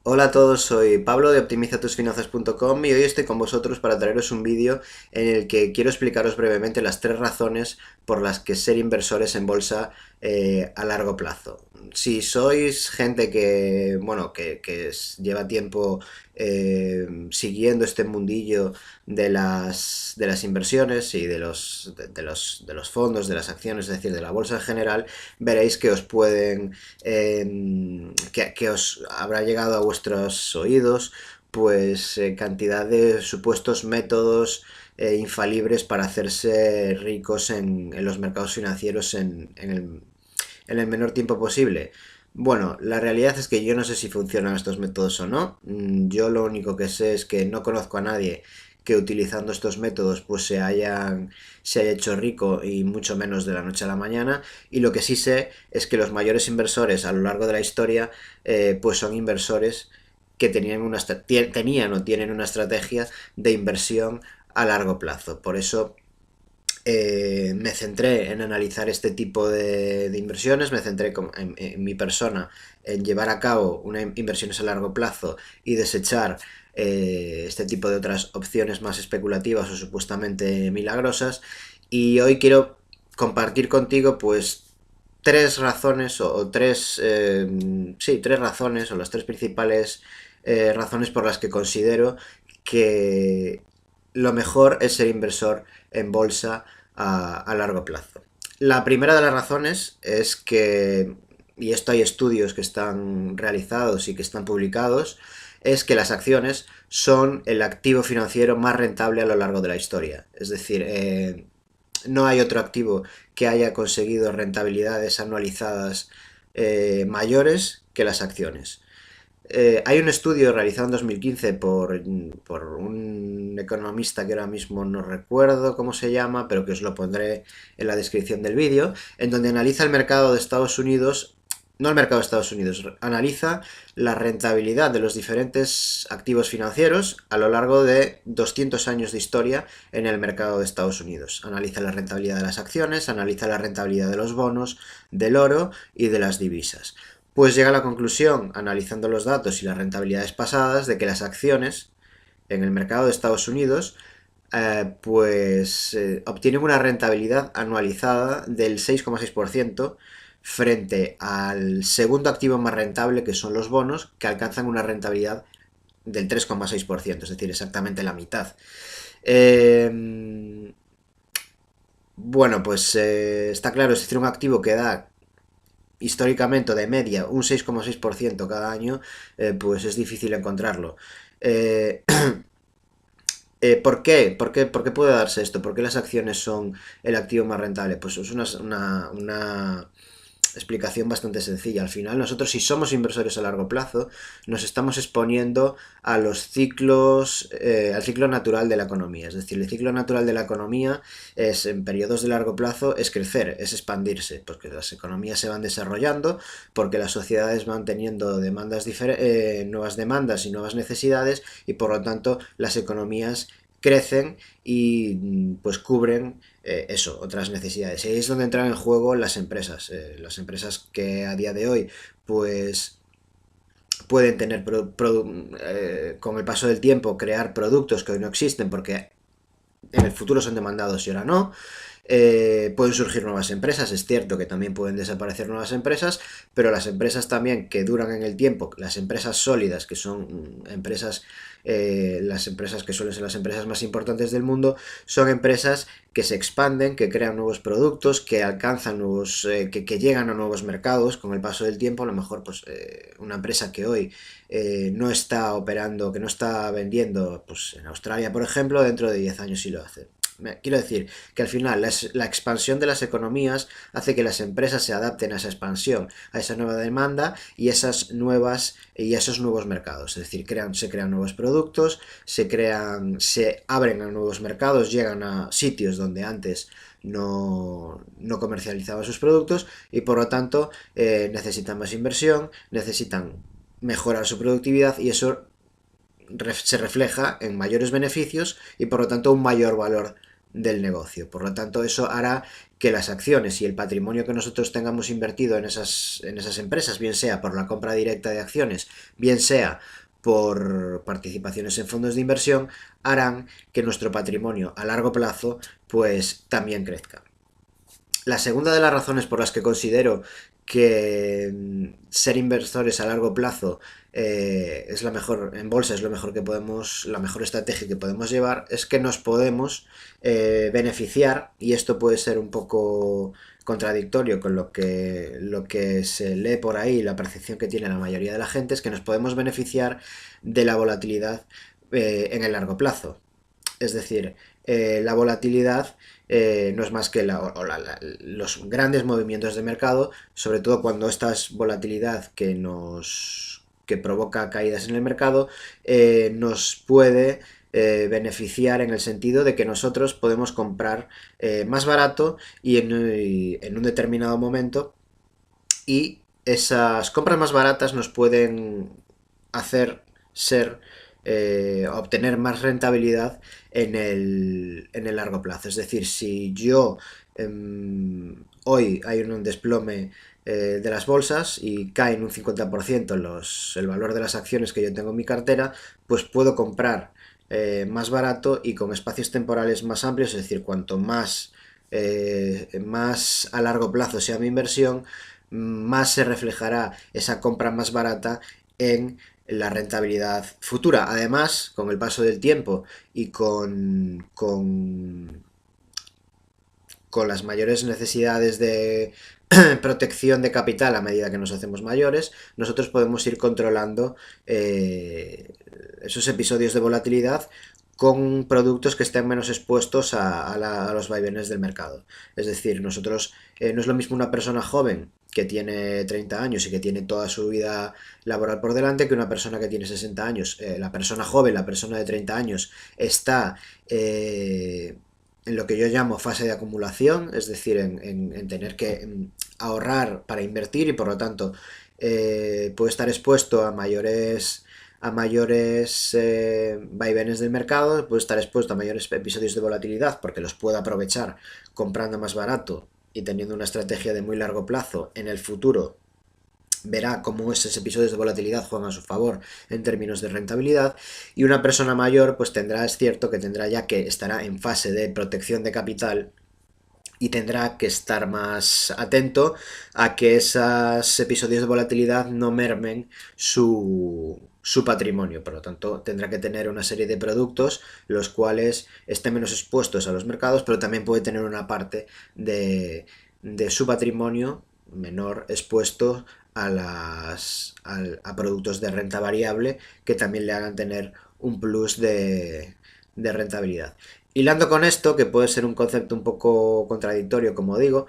Hola a todos, soy Pablo de optimizatusfinanzas.com y hoy estoy con vosotros para traeros un vídeo en el que quiero explicaros brevemente las tres razones por las que ser inversores en bolsa a largo plazo. Si sois gente que, bueno, lleva tiempo siguiendo este mundillo de las inversiones y de los fondos, de las acciones, es decir, de la bolsa en general, veréis que os pueden que os habrá llegado a vuestros oídos pues cantidad de supuestos métodos infalibles para hacerse ricos en los mercados financieros en el menor tiempo posible. Bueno, la realidad es que yo no sé si funcionan estos métodos o no. Yo lo único que sé es que no conozco a nadie que utilizando estos métodos pues se haya hecho rico y mucho menos de la noche a la mañana. Y lo que sí sé es que los mayores inversores a lo largo de la historia pues son inversores que tenían o tienen una estrategia de inversión a largo plazo. Por eso me centré en analizar este tipo de inversiones, me centré en mi persona, en llevar a cabo inversiones a largo plazo y desechar este tipo de otras opciones más especulativas o supuestamente milagrosas. Y hoy quiero compartir contigo pues tres razones o tres, sí, tres razones o las tres principales razones por las que considero que lo mejor es ser inversor en bolsa a largo plazo. La primera de las razones es que, y esto hay estudios que están realizados y que están publicados, es que las acciones son el activo financiero más rentable a lo largo de la historia. Es decir, no hay otro activo que haya conseguido rentabilidades anualizadas mayores que las acciones. Hay un estudio realizado en 2015 por un economista que ahora mismo no recuerdo cómo se llama, pero que os lo pondré en la descripción del vídeo, en donde analiza el mercado de Estados Unidos, no el mercado de Estados Unidos, analiza la rentabilidad de los diferentes activos financieros a lo largo de 200 años de historia en el mercado de Estados Unidos. Analiza la rentabilidad de las acciones, analiza la rentabilidad de los bonos, del oro y de las divisas. Pues llega a la conclusión, analizando los datos y las rentabilidades pasadas, de que las acciones en el mercado de Estados Unidos obtienen una rentabilidad anualizada del 6,6% frente al segundo activo más rentable, que son los bonos, que alcanzan una rentabilidad del 3,6%, es decir, exactamente la mitad. Eh, bueno, pues está claro, es decir, un activo que da históricamente de media un 6,6% cada año, pues es difícil encontrarlo. Eh, ¿Por qué? ¿Por qué puede darse esto? ¿Por qué las acciones son el activo más rentable? Pues es una explicación bastante sencilla. Al final, nosotros, si somos inversores a largo plazo, nos estamos exponiendo a los ciclos, al ciclo natural de la economía. Es decir, el ciclo natural de la economía es, en periodos de largo plazo, es crecer, es expandirse, porque las economías se van desarrollando, porque las sociedades van teniendo nuevas demandas y nuevas necesidades, y por lo tanto las economías crecen y pues cubren eso, otras necesidades. Y ahí es donde entran en juego las empresas que a día de hoy pues pueden tener con el paso del tiempo crear productos que hoy no existen porque en el futuro son demandados y ahora no. Pueden surgir nuevas empresas, es cierto que también pueden desaparecer nuevas empresas, pero las empresas también que duran en el tiempo, las empresas sólidas, que son las empresas que suelen ser las empresas más importantes del mundo, son empresas que se expanden, que crean nuevos productos, que alcanzan que llegan a nuevos mercados con el paso del tiempo. A lo mejor pues una empresa que hoy no está operando, que no está vendiendo pues en Australia, por ejemplo, dentro de 10 años sí lo hace. Quiero decir que al final la expansión de las economías hace que las empresas se adapten a esa expansión, a esa nueva demanda y y a esos nuevos mercados. Es decir, se crean nuevos productos, se abren a nuevos mercados, llegan a sitios donde antes no comercializaban sus productos y por lo tanto necesitan más inversión, necesitan mejorar su productividad y eso se refleja en mayores beneficios y por lo tanto un mayor valor del negocio. Por lo tanto, eso hará que las acciones y el patrimonio que nosotros tengamos invertido en esas empresas, bien sea por la compra directa de acciones, bien sea por participaciones en fondos de inversión, harán que nuestro patrimonio a largo plazo pues también crezca. La segunda de las razones por las que considero que ser inversores a largo plazo es la mejor en bolsa, es lo mejor que podemos, la mejor estrategia que podemos llevar, es que nos podemos beneficiar, y esto puede ser un poco contradictorio con lo que se lee por ahí, la percepción que tiene la mayoría de la gente, es que nos podemos beneficiar de la volatilidad en el largo plazo. Es decir, la volatilidad no es más que los grandes movimientos de mercado, sobre todo cuando esta volatilidad que provoca caídas en el mercado nos puede beneficiar en el sentido de que nosotros podemos comprar más barato y en un determinado momento, y esas compras más baratas nos pueden hacer ser obtener más rentabilidad en el largo plazo. Es decir, si yo hoy hay un desplome de las bolsas y caen un 50% el valor de las acciones que yo tengo en mi cartera, pues puedo comprar más barato y con espacios temporales más amplios. Es decir, cuanto más a largo plazo sea mi inversión, más se reflejará esa compra más barata en la rentabilidad futura. Además, con el paso del tiempo y con las mayores necesidades de protección de capital a medida que nos hacemos mayores, nosotros podemos ir controlando esos episodios de volatilidad con productos que estén menos expuestos a los vaivenes del mercado. Es decir, nosotros no es lo mismo una persona joven que tiene 30 años y que tiene toda su vida laboral por delante que una persona que tiene 60 años. La persona joven, la persona de 30 años, está en lo que yo llamo fase de acumulación, es decir, en tener que ahorrar para invertir, y por lo tanto puede estar expuesto a mayores vaivenes del mercado, puede estar expuesto a mayores episodios de volatilidad porque los puede aprovechar comprando más barato y teniendo una estrategia de muy largo plazo. En el futuro verá cómo esos episodios de volatilidad juegan a su favor en términos de rentabilidad, y una persona mayor pues es cierto que tendrá ya que estará en fase de protección de capital y tendrá que estar más atento a que esos episodios de volatilidad no mermen su patrimonio. Por lo tanto, tendrá que tener una serie de productos los cuales estén menos expuestos a los mercados, pero también puede tener una parte de su patrimonio menor expuesto a productos de renta variable que también le hagan tener un plus de rentabilidad. Hilando con esto, que puede ser un concepto un poco contradictorio, como digo,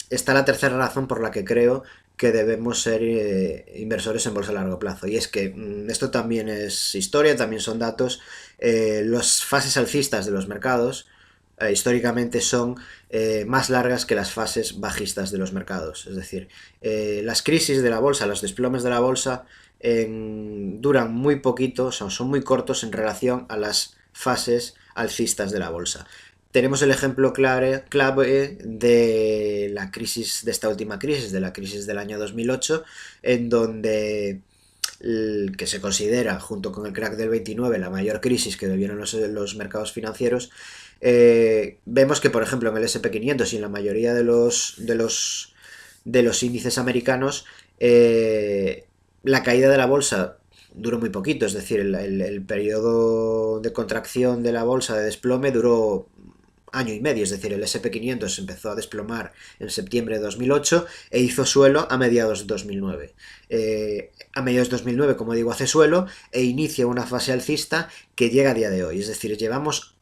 está la tercera razón por la que creo que debemos ser inversores en bolsa a largo plazo. Y es que esto también es historia, también son datos. Las fases alcistas de los mercados históricamente son más largas que las fases bajistas de los mercados. Es decir, las crisis de la bolsa, los desplomes de la bolsa duran muy poquito, son muy cortos en relación a las fases alcistas de la bolsa. Tenemos el ejemplo clave de la crisis, de esta última crisis, de la crisis del año 2008, en donde que se considera, junto con el crack del 29, la mayor crisis que vivieron los mercados financieros. Vemos que, por ejemplo, en el S&P 500 y en la mayoría de los índices americanos, la caída de la bolsa duró muy poquito. Es decir, el periodo de contracción de la bolsa, de desplome, duró año y medio. Es decir, el S&P 500 empezó a desplomar en septiembre de 2008 e hizo suelo a mediados de 2009. A mediados de 2009, como digo, hace suelo e inicia una fase alcista que llega a día de hoy. Es decir, llevamos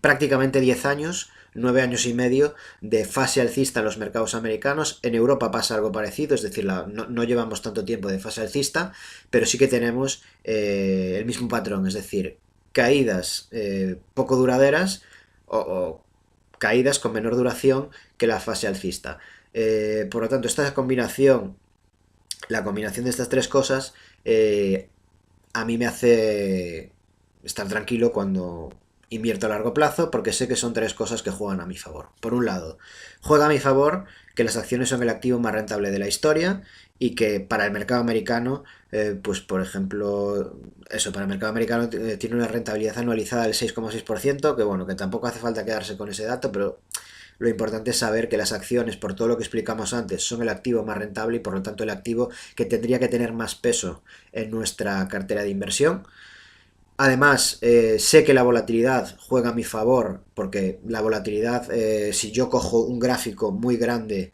prácticamente 10 años, 9 años y medio de fase alcista en los mercados americanos. En Europa pasa algo parecido, es decir, no llevamos tanto tiempo de fase alcista, pero sí que tenemos el mismo patrón, es decir, caídas poco duraderas o caídas con menor duración que la fase alcista. Por lo tanto, la combinación de estas tres cosas, a mí me hace estar tranquilo cuando invierto a largo plazo porque sé que son tres cosas que juegan a mi favor. Por un lado, juega a mi favor que las acciones son el activo más rentable de la historia y que para el mercado americano, pues por ejemplo, eso, para el mercado americano tiene una rentabilidad anualizada del 6,6%, que bueno, que tampoco hace falta quedarse con ese dato, pero lo importante es saber que las acciones, por todo lo que explicamos antes, son el activo más rentable y por lo tanto el activo que tendría que tener más peso en nuestra cartera de inversión. Además, sé que la volatilidad juega a mi favor, porque la volatilidad, si yo cojo un gráfico muy grande,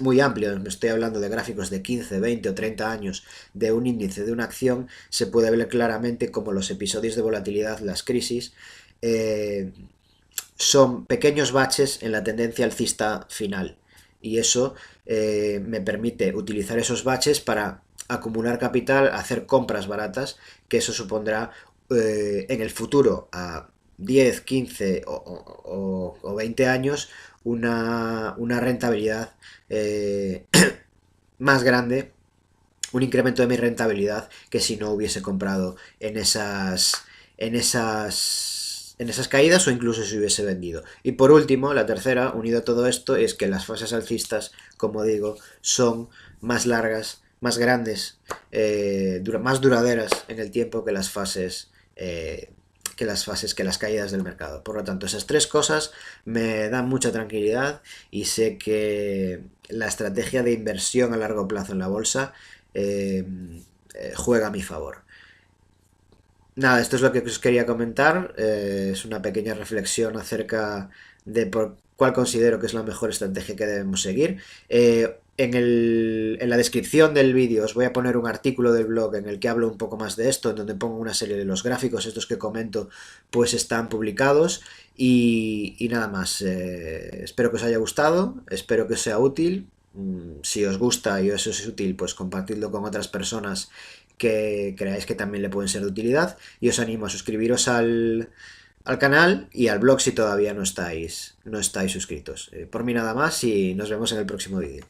muy amplio, me estoy hablando de gráficos de 15, 20 o 30 años de un índice, de una acción, se puede ver claramente como los episodios de volatilidad, las crisis, eh, son pequeños baches en la tendencia alcista final. Y eso me permite utilizar esos baches para acumular capital, hacer compras baratas, que eso supondrá en el futuro a 10, 15 o 20 años una rentabilidad más grande, un incremento de mi rentabilidad que si no hubiese comprado en esas caídas o incluso si hubiese vendido. Y por último, la tercera, unido a todo esto, es que las fases alcistas, como digo, son más largas, más grandes, más duraderas en el tiempo que las caídas del mercado. Por lo tanto, esas tres cosas me dan mucha tranquilidad y sé que la estrategia de inversión a largo plazo en la bolsa eh, juega a mi favor. Nada, esto es lo que os quería comentar. Es una pequeña reflexión acerca de por cuál considero que es la mejor estrategia que debemos seguir. En la descripción del vídeo os voy a poner un artículo del blog en el que hablo un poco más de esto, en donde pongo una serie de los gráficos, estos que comento, pues están publicados. Y nada más, espero que os haya gustado, espero que os sea útil. Si os gusta y eso es útil, pues compartidlo con otras personas que creáis que también le pueden ser de utilidad y os animo a suscribiros al canal y al blog si todavía no estáis suscritos. Por mí nada más y nos vemos en el próximo vídeo.